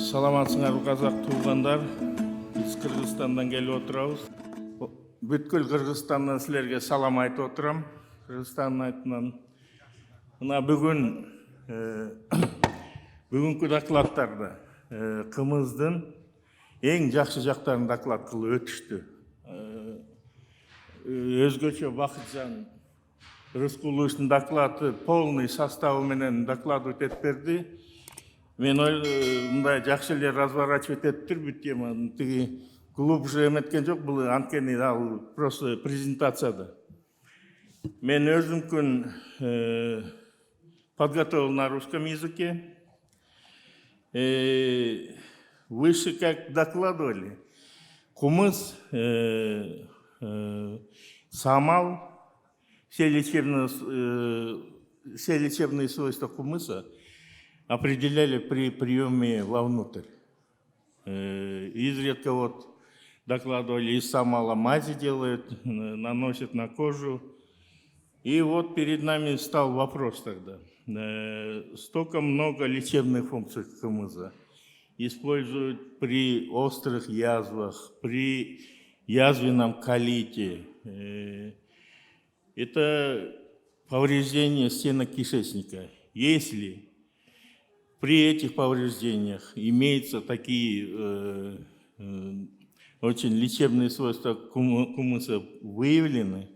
Саламатсыңар қазақ туғандар. Біз Қырғызстандан келіп отырабыз. Бүткіл Қырғызстаннан сілерге салам айтып отырам. Қырғызстанның айтынан. Мына бүгінгі докладтарды қымыздың ең жақсы жақтарын доклад қылып өтішті. Өзгөчө Бақытжан Рыскуловичтің доклады полный составы менен доклад өтеп берді. Мен мындай жақсы эле разворачивать этип тур бүт теманы. Тиги глубже эметкен жок, бул анткени ал просто презентацияда. Мен өзүмкүн подготовил на русском языке. Выше как докладывали, кумыс, самал, все лечебные свойства кумыса определяли при приеме вовнутрь. Изредка вот докладывали, из самала мази делают, наносят на кожу. И вот перед нами стал вопрос тогда. Столько много лечебных функций кумыса используют при острых язвах, при язвенном колите. Это повреждение стенок кишечника. Если при этих повреждениях имеются такие очень лечебные свойства кумыса выявлены,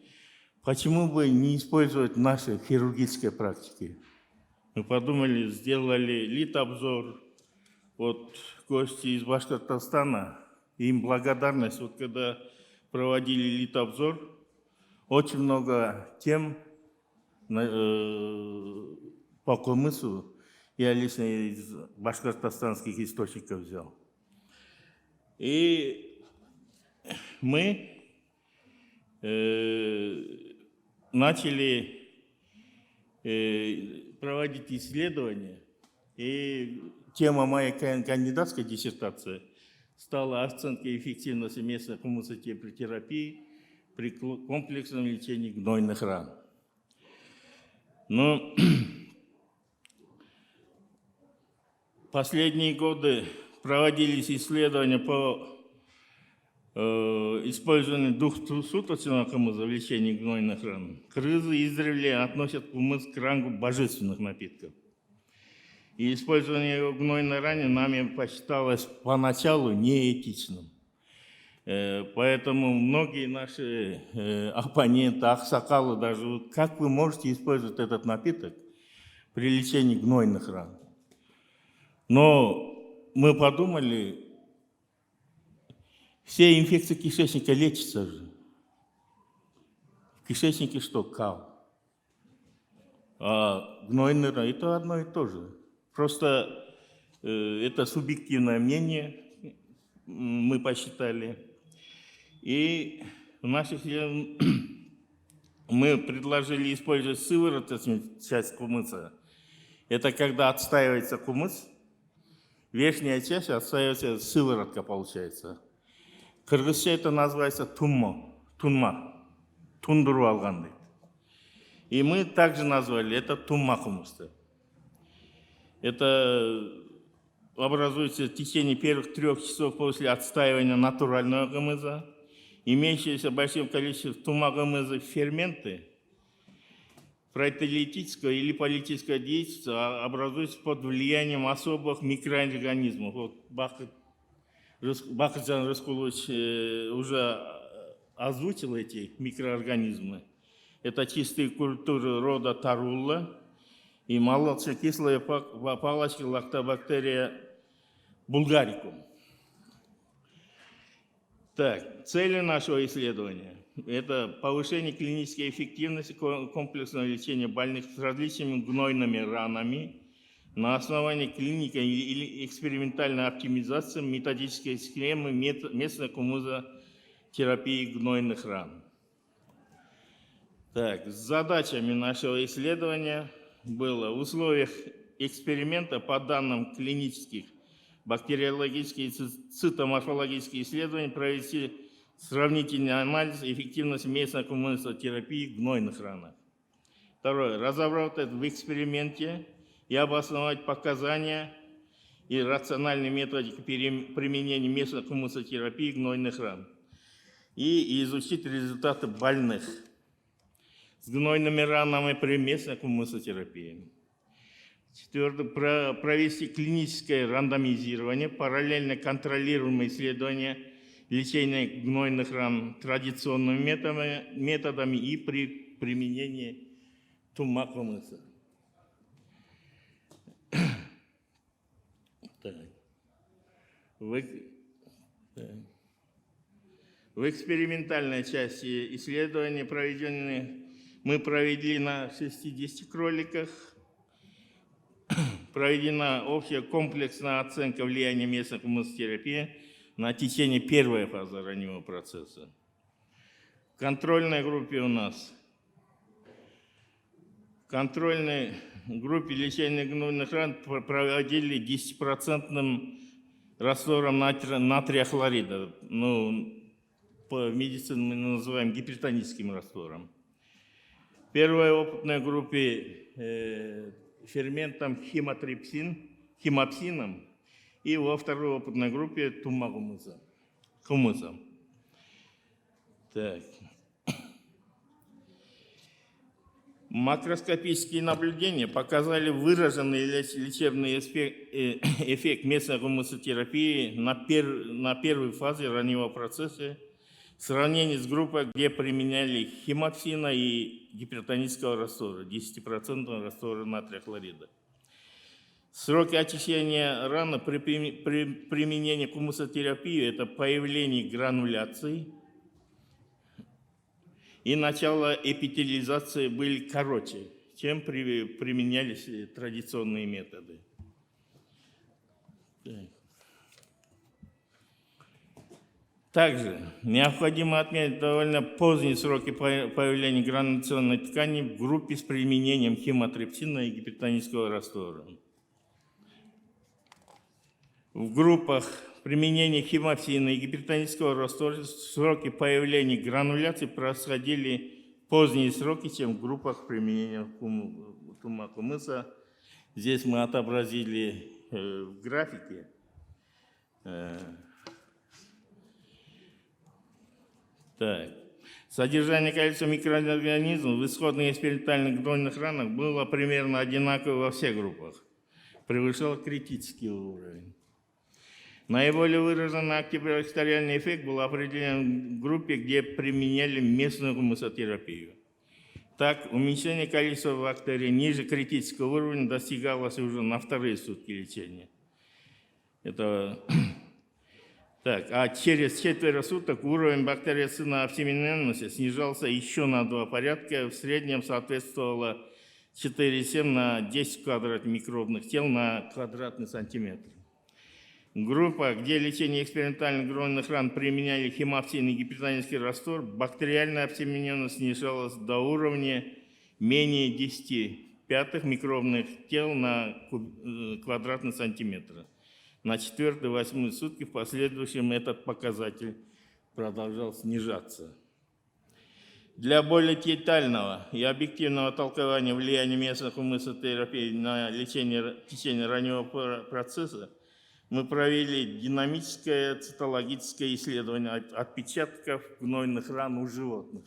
почему бы не использовать в нашей хирургической практике? Мы подумали, сделали литобзор. Вот гости из Башкортостана, им благодарность. Вот когда проводили литобзор, очень много тем по кумысу я лично из башкортостанских источников взял. И мы начали проводить исследования, и тема моей кандидатской диссертации стала оценка эффективности местной кумысотерапии при комплексном лечении гнойных ран. Но последние годы проводились исследования по использованию двухсуточного кумыса в лечении гнойных ран. Кыргызы издревле относят кумыс к рангу божественных напитков. И использование его в гнойной ране нами посчиталось поначалу неэтичным. Поэтому многие наши оппоненты, аксакалы даже, как вы можете использовать этот напиток при лечении гнойных ран? Но мы подумали, все инфекции кишечника лечатся же. В кишечнике что? Кал. А гнойный ран – это одно и то же. Просто это субъективное мнение, мы посчитали. И в наших мы предложили использовать сывороточную часть кумыса. Это когда отстаивается кумыс, верхняя часть отстаивается, сыворотка получается. Кыргызча это называется тунма, тундуру алган дейт. И мы также назвали это тунма кумысты. Это образуется в течение первых 3 часов после отстаивания натурального кумыса. Имеющиеся в большом количестве тунма кумыса ферменты протеолитического или липолитического действия образуются под влиянием особых микроорганизмов. Вот Бақытжан Рыскулович уже озвучил эти микроорганизмы. Это чистые культуры рода Тарулла и молочно-кислая палочка лактобактерия булгарикум. Так, цели нашего исследования – это повышение клинической эффективности комплексного лечения больных с различными гнойными ранами на основании клиники или экспериментальной оптимизации методической схемы местной кумысотерапии гнойных ран. Так, с задачами нашего исследования было в условиях эксперимента по данным клинических бактериологические и цитоморфологические исследования провести сравнительный анализ эффективности местной кумысотерапии гнойных ранах. Второе. Разработать в эксперименте и обосновать показания и рациональной методики применения местной гумусотерапии гнойных ран. И изучить результаты больных с гнойными ранами при местной гумусотерапии. Четвертое. Провести клиническое рандомизирование, параллельно контролируемое исследование лечения гнойных ран традиционными методами и при применении тумакомыса. В экспериментальной части исследования, мы провели на 60 кроликах. Проведена общая комплексная оценка влияния местной гумусотерапии на течение первой фазы раннего процесса. В контрольной группе у нас в контрольной группе лечения гнойных ран проводили 10% раствором натрия хлорида. Ну, по медицине мы называем гипертоническим раствором. В первой опытной группе ферментом химопсином, и во второй опытной группе хумусом. Так. Макроскопические наблюдения показали выраженный лечебный эффект местной гумусотерапии на первой фазе раннего процесса в сравнении с группой, где применяли химопсина и гипертонического раствора, 10% раствора натрия хлорида. Сроки очищения раны при применении гумусотерапии – это появление грануляций и начало эпителизации были короче, чем применялись традиционные методы. Также необходимо отметить довольно поздние сроки появления грануляционной ткани в группе с применением химотрипсина и гипертонического раствора. В группах применения химопсина и гипертонического раствора сроки появления грануляций происходили поздние сроки, чем в группах применения тумакомыса. Здесь мы отобразили в графике. Так. Содержание количества микроорганизмов в исходных экспериментальных гнойных ранах было примерно одинаково во всех группах. Превышал критический уровень. Наиболее выраженный антибактериальный эффект был определен в группе, где применяли местную гумусотерапию. Так, уменьшение количества бактерий ниже критического уровня достигалось уже на вторые сутки лечения. А через четверо суток уровень бактериоцидной обсемененности снижался еще на 2 порядка. В среднем соответствовало 4,7 на 10 квадратных микробных тел на квадратный сантиметр. Группа, где лечение экспериментальных гнойных ран применяли химопсин и гипертонический раствор, бактериальная обсемененность снижалась до уровня менее 10,5 микробных тел на квадратный сантиметр. На 4-8 сутки в последующем этот показатель продолжал снижаться. Для более детального и объективного толкования влияния местной гумусотерапии на лечение в течение раннего процесса мы провели динамическое цитологическое исследование отпечатков гнойных ран у животных.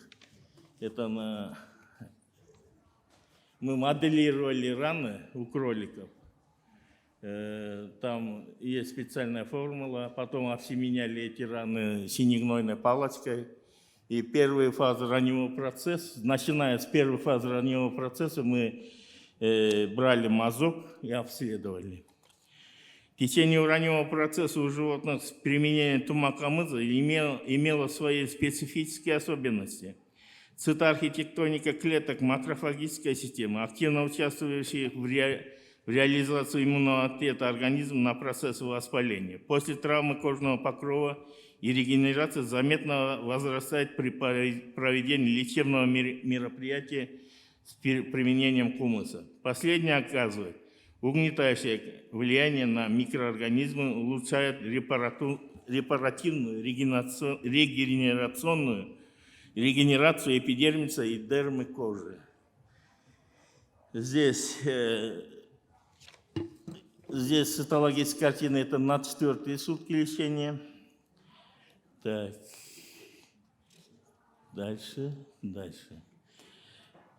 Мы моделировали раны у кроликов. Там есть специальная формула, потом обсеменяли эти раны синегнойной палочкой. И первые фазы раннего процесса, начиная с первой фазы раннего процесса, мы брали мазок и обследовали. В течение раннего процесса у животных с применением тумакомыза имело свои специфические особенности. Цитоархитектоника клеток, макрофагическая система, активно участвующая в реализации иммунного ответа организма на процессы воспаления. После травмы кожного покрова и регенерация заметно возрастает при проведении лечебного мероприятия с применением хумуса. Последнее оказывает угнетающее влияние на микроорганизмы, улучшает репаративную, регенерацию эпидермиса и дермы кожи. Здесь здесь цитологическая картина, это на 4-е сутки лечения. Так, дальше.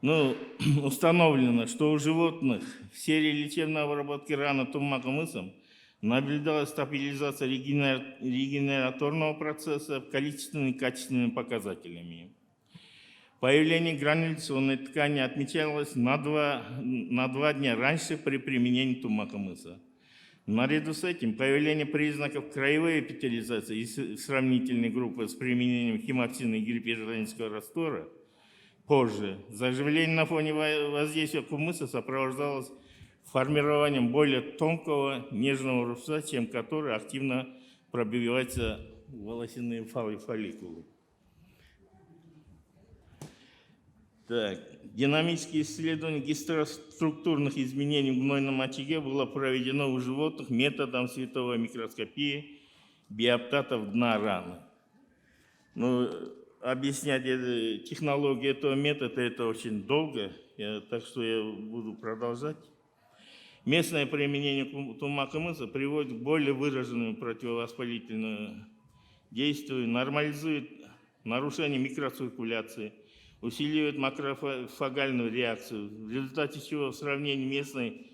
Ну, установлено, что у животных в серии лечебной обработки раны тумакомысом наблюдалась стабилизация регенераторного процесса количественными и качественными показателями. Появление грануляционной ткани отмечалось на 2 дня раньше при применении тумакомыса. Наряду с этим появление признаков краевой эпителизации и сравнительной группы с применением хемоксина и гипериалуронического раствора позже. Заживление на фоне воздействия кумыса сопровождалось формированием более тонкого нежного рубца, чем который активно пробиваются волосяные фолликулы. Так, динамические исследования гистероструктурных изменений в гнойном очаге было проведено у животных методом световой микроскопии биоптатов дна раны. Но объяснять технологию этого метода это очень долго, так что я буду продолжать. Местное применение тумакомыса приводит к более выраженному противовоспалительному действию, нормализует нарушение микроциркуляции, усиливает макрофагальную реакцию, в результате чего в сравнении местной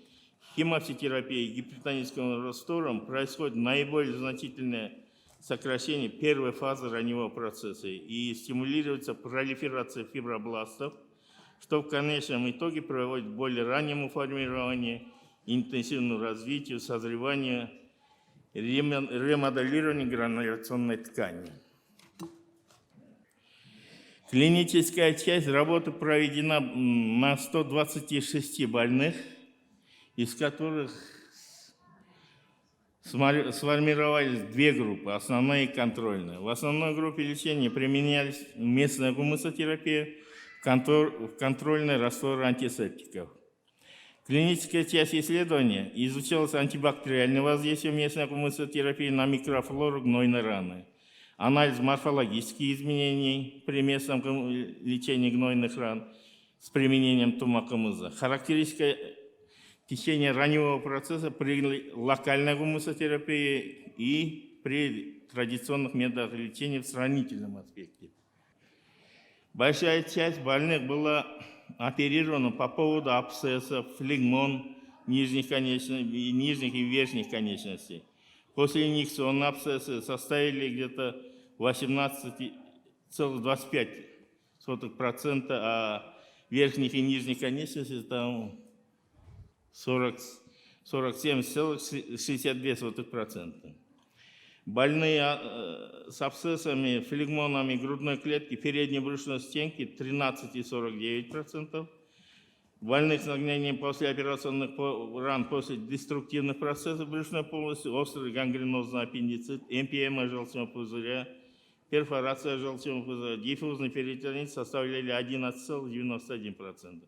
хемопситерапии и гипертоническим раствором происходит наиболее значительное сокращение первой фазы раннего процесса и стимулируется пролиферация фибробластов, что в конечном итоге приводит к более раннему формированию, интенсивному развитию, созреванию, ремоделированию грануляционной ткани. Клиническая часть работы проведена на 126 больных, из которых сформировались 2 группы, основная и контрольная. В основной группе лечения применялись местная гумусотерапия, в контрольной растворы антисептиков. Клиническая часть исследования изучалась антибактериальное воздействие местной гумусотерапии на микрофлору гнойной раны, анализ морфологических изменений при местном лечении гнойных ран с применением тумакомыса, характеристика течение раннего процесса при локальной гумусотерапии и при традиционных методах лечения в сравнительном аспекте. Большая часть больных была оперирована по поводу абсцессов, флегмон нижних и верхних конечностей. После инъекционные абсцессы составили где-то 18,25%, а верхних и нижних конечностей там 47,62%. Больные с абсцессами, флегмонами грудной клетки, передней брюшной стенки 13,49%. Больных с нагнением послеоперационных ран после деструктивных процессов брюшной полости, острый гангренозный аппендицит, эмпиема желчного пузыря, перфорация желчного пузыря, диффузный перитонит составляли 11,91%.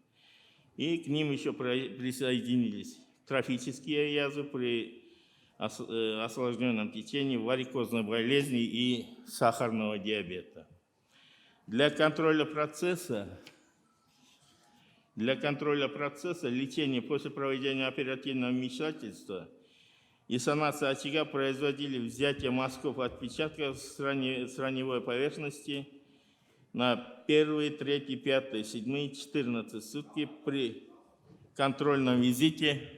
И к ним еще присоединились трофические язвы при осложненном течении, варикозной болезни и сахарного диабета. Для контроля процесса лечения после проведения оперативного вмешательства и санации очага производили взятие мазков отпечатков с раневой поверхности на 1, 3, 5, 7, 14 сутки при контрольном визите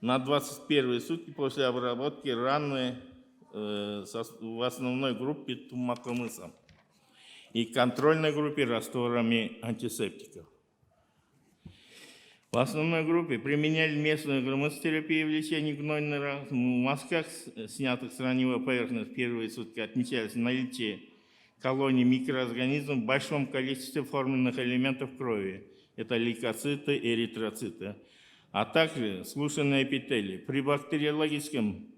на 21 сутки после обработки раны в основной группе тумакомысом и контрольной группе растворами антисептиков. В основной группе применяли местную гумусотерапию в лечении гнойной раны. В мазках, снятых с раневой поверхности в первые сутки, отмечались наличие колоний микроорганизмов в большом количестве форменных элементов крови. Это лейкоциты, эритроциты, а также слушанные эпителии. При бактериологическом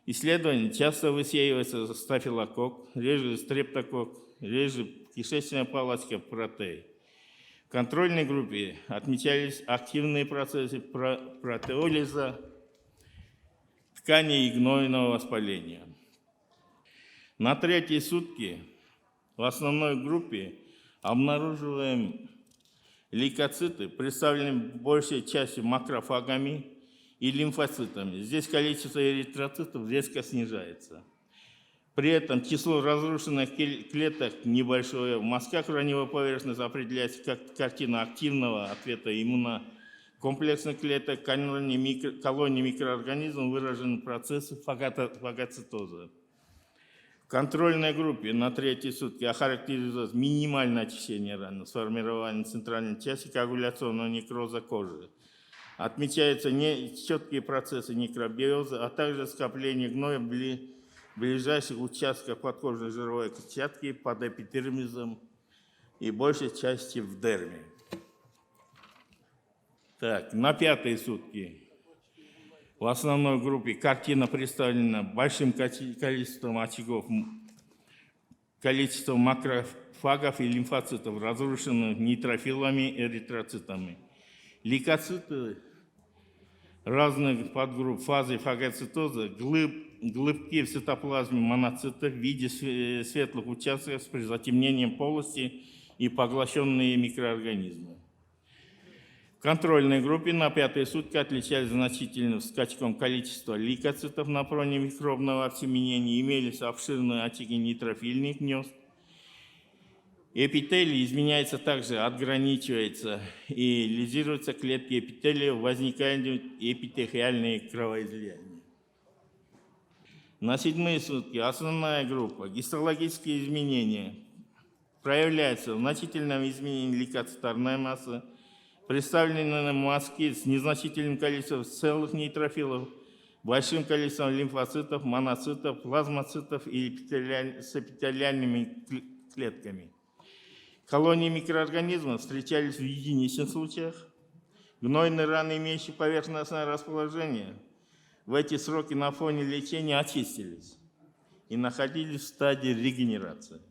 исследовании часто высеивается стафилококк, реже стрептококк, реже кишечная палочка, протей. В контрольной группе отмечались активные процессы протеолиза тканей и гнойного воспаления. На 3-е сутки в основной группе обнаруживаем лейкоциты, представленные большей частью макрофагами, и лимфоцитами. Здесь количество эритроцитов резко снижается. При этом число разрушенных клеток небольшое. В мазках раневой поверхности определяется как картина активного ответа иммунокомплексных клеток, колонии микроорганизмов, выражен процесс фагоцитоза. В контрольной группе на третьи сутки охарактеризуется минимальное очищение раны, сформирование центральной части коагуляционного некроза кожи. Отмечаются нечеткие процессы некробиоза, а также скопление гноя в ближайших участках подкожной жировой клетчатки под эпидермизом и большей части в дерме. Так, на пятые сутки в основной группе картина представлена большим количеством очагов, количеством макрофагов и лимфоцитов, разрушенных нейтрофилами и эритроцитами. Лейкоциты разных подгрупп фазы фагоцитоза, глыбки в цитоплазме моноцитов в виде светлых участков с затемнением полости и поглощенные микроорганизмы. В контрольной группе на пятые сутки отличались значительным скачком количества лейкоцитов на фоне микробного обсеменения, имелись обширные очаги нейтрофильных гнезд. Эпителий изменяется также, отграничивается и лизируются клетки эпителия, возникают эпителиальные кровоизлияния. На седьмые сутки основная группа гистологические изменения проявляются в значительном изменении лейкоцитарной массы, представлены мазки с незначительным количеством целых нейтрофилов, большим количеством лимфоцитов, моноцитов, плазмоцитов и с эпителиальными клетками. Колонии микроорганизмов встречались в единичных случаях. Гнойные раны, имеющие поверхностное расположение, в эти сроки на фоне лечения очистились и находились в стадии регенерации.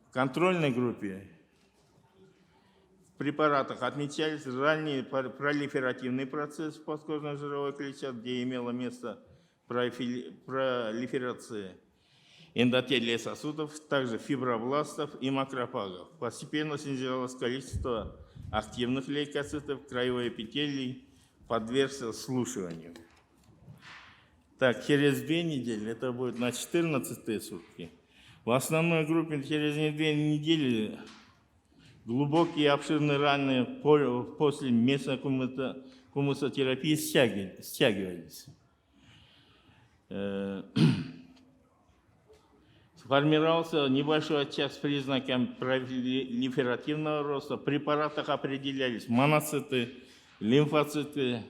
В контрольной группе в препаратах отмечались ранний пролиферативный процесс в подкожной жировой клетчатке, где имело место пролиферация эндотелия сосудов, также фибробластов и макрофагов. Постепенно снижалось количество активных лейкоцитов, краевой эпителий подвергся слушиванию. Так, через 2 недели, это будет на 14-е сутки, в основной группе через 2 недели глубокие и обширные раны после месокумусотерапии стягивались. Сформировался небольшой очаг с признаками пролиферативного роста. В препаратах определялись моноциты, лимфоциты,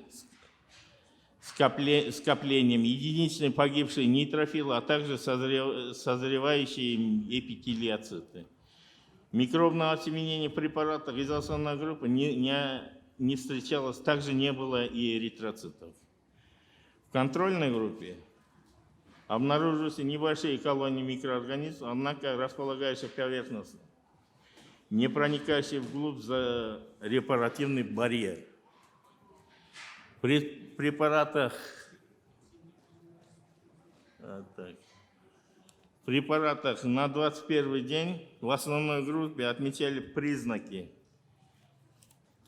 скоплением, единичные погибшие нейтрофилы, а также созревающие эпителиоциты. Микробного осеменения в препаратах из основной группы не встречалось, также не было и эритроцитов. В контрольной группе обнаружились небольшие колонии микроорганизмов, однако располагающие поверхностно, не проникающие вглубь за репаративный барьер. При препаратах на 21 день в основной группе отмечали признаки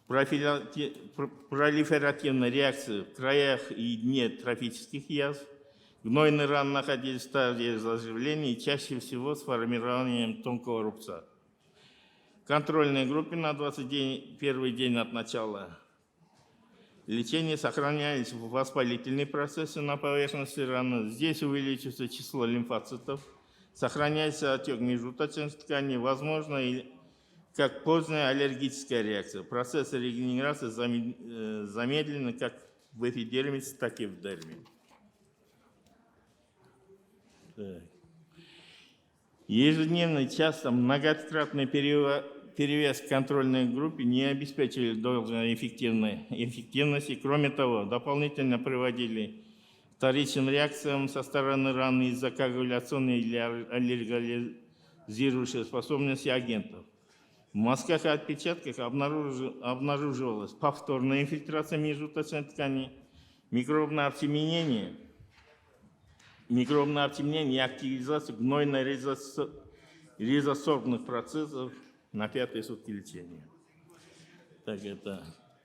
пролиферативной реакции в краях и дне трофических язв. Гнойные раны находились в стадии заживления и чаще всего с формированием тонкого рубца. В контрольной группе на 21 день от начала лечения сохранялись воспалительные процессы на поверхности раны. Здесь увеличивается число лимфоцитов, сохраняется отек межуточных тканей, возможно, как поздняя аллергическая реакция. Процессы регенерации замедлены как в эпидермисе, так и в дерме. Ежедневно, часто многократный перевес в контрольной группе не обеспечили должной эффективности. Кроме того, дополнительно приводили к вторичным реакциям со стороны раны из-за коагуляционной или аллергизирующей способности агентов. В мазках и отпечатках обнаруживалась повторная инфильтрация межуточной ткани, микробное обсеменение и активизация гнойно-резорбных процессов на 5-е сутки лечения. Так, это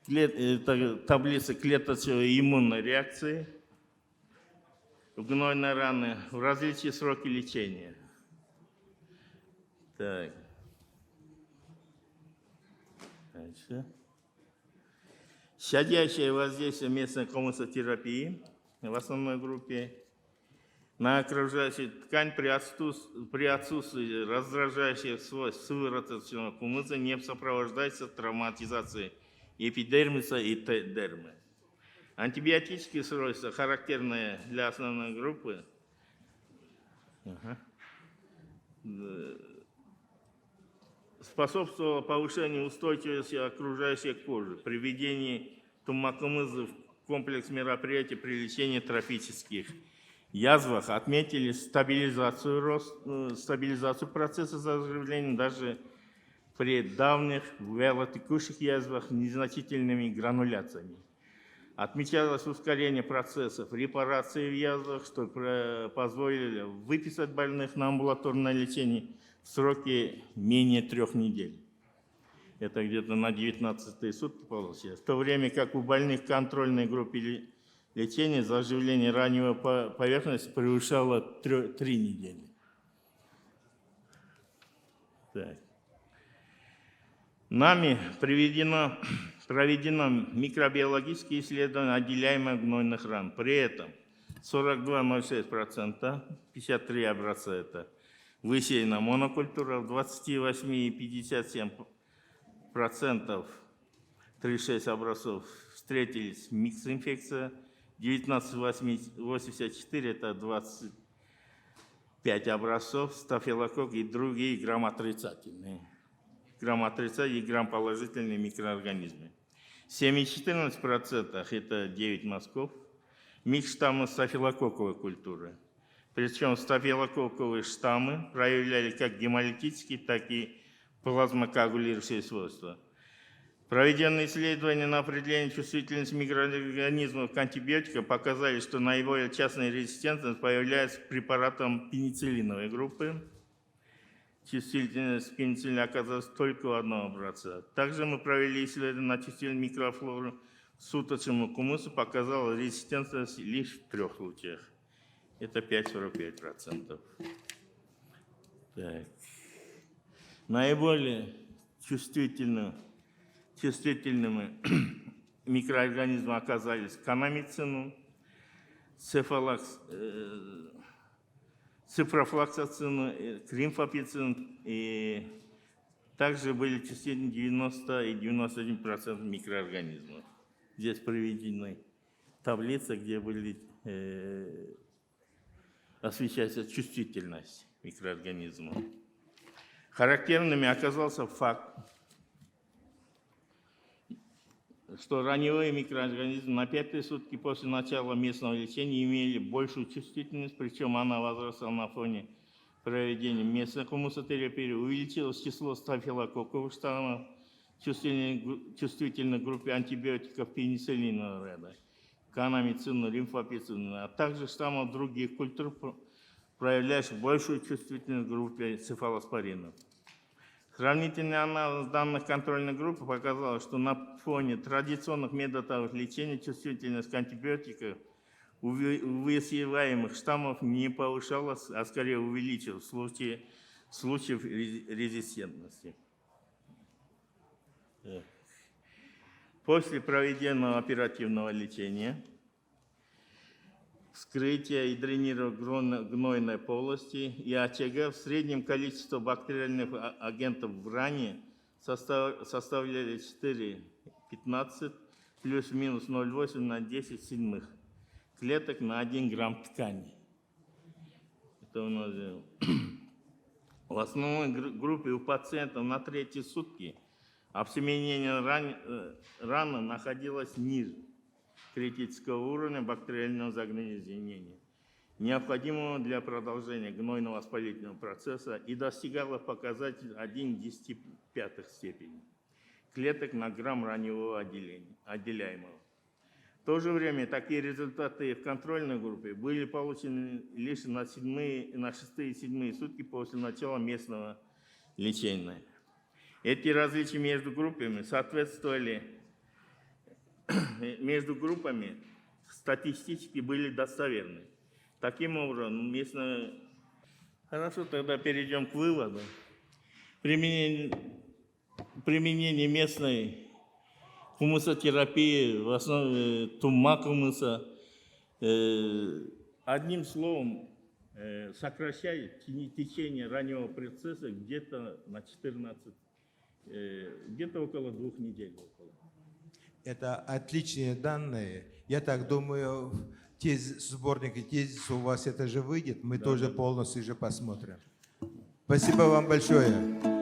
Это таблица клеточной иммунной реакции в гнойной раны в различные сроки лечения. Так. Дальше. Щадящее воздействие местной коммунотерапии в основной группе на окружающую ткань при отсутствии раздражающих свойств сывороточного кумыса не сопровождается травматизацией эпидермиса и дермы. Антибиотические свойства, характерные для основной группы, способствовало повышению устойчивости окружающей кожи при введении тумакумыза в комплекс мероприятий при лечении трофических язвах. Отметили стабилизацию процесса заживления даже при давних вялотекущих язвах незначительными грануляциями. Отмечалось ускорение процессов репарации в язвах, что позволило выписать больных на амбулаторное лечение в сроки менее 3 недель. Это где-то на 19-е сутки получилось. В то время как у больных в контрольной группе лечения заживление раннего поверхности превышало 3 недели. Так. Нами проведено микробиологические исследования отделяемых гнойных ран. При этом 42,06%, 53 образца это высеяна монокультура, в 28,57%, 36 образцов встретились микс-инфекция, 19,84% это 25 образцов, стафилококк и другие грамотрицательные. Грамотрицательные и грамположительные микроорганизмы. 7,14% это 9 мазков, микс штаммы стафилококковой культуры. Причем стафилококковые штаммы проявляли как гемолитические, так и плазмокоагулирующие свойства. Проведенные исследования на определение чувствительности микроорганизмов к антибиотикам показали, что наиболее частая резистентность появляется к препаратам пенициллиновой группы. Чувствительность пенициллина оказалась только у одного образца. Также мы провели исследование на чувствительную микрофлору суточному кумысу, показала резистентность лишь в 3 случаях. Это 5,45%. Так. Наиболее чувствительными микроорганизмы оказались канамицин, цифрофлоксацин, кримфопицин, и также были чувствительны 90 и 91% микроорганизмов. Здесь приведены таблицы, где были освещается чувствительность микроорганизмов. Характерными оказался факт, что раневые микроорганизмы на 5-е сутки после начала местного лечения имели большую чувствительность, причем она возросла на фоне проведения местной хумусотерапии, увеличилось число стафилококковых штаммов, чувствительной группе антибиотиков пенициллинового ряда, канамицина, лимфопицина, а также штаммов других культур, проявляющих большую чувствительность группе цефалоспоринов. Сравнительный анализ данных контрольной группы показал, что на фоне традиционных методов лечения чувствительность к антибиотикам у высеиваемых штаммов не повышалась, а скорее увеличилась в случаев резистентности. После проведенного оперативного лечения, вскрытия и дренирования гнойной полости и очага, в среднем количество бактериальных агентов в ране составляли 4,15 плюс-минус 0,8 на 10 седьмых клеток на 1 грамм ткани. Это у нас в основной группе у пациентов на 3-е сутки обсеменение раны находилось ниже критического уровня бактериального загрязнения, необходимого для продолжения гнойно воспалительного процесса, и достигало показатель 1,1/10 степени клеток на грамм раневого отделяемого. В то же время такие результаты в контрольной группе были получены лишь на 6-е и 7-е сутки после начала местного лечения. Эти различия между группами соответствовали между группами статистически были достоверны. Таким образом, местное... Хорошо, тогда перейдем к выводу. Применение местной хумусотерапии в основе тумма хумуса, одним словом, сокращает течение раннего процесса где-то на 14, где-то около 2 недель. Это отличные данные. Я так думаю, сборники тезисов у вас это же выйдет. Мы тоже полностью же посмотрим. Спасибо вам большое.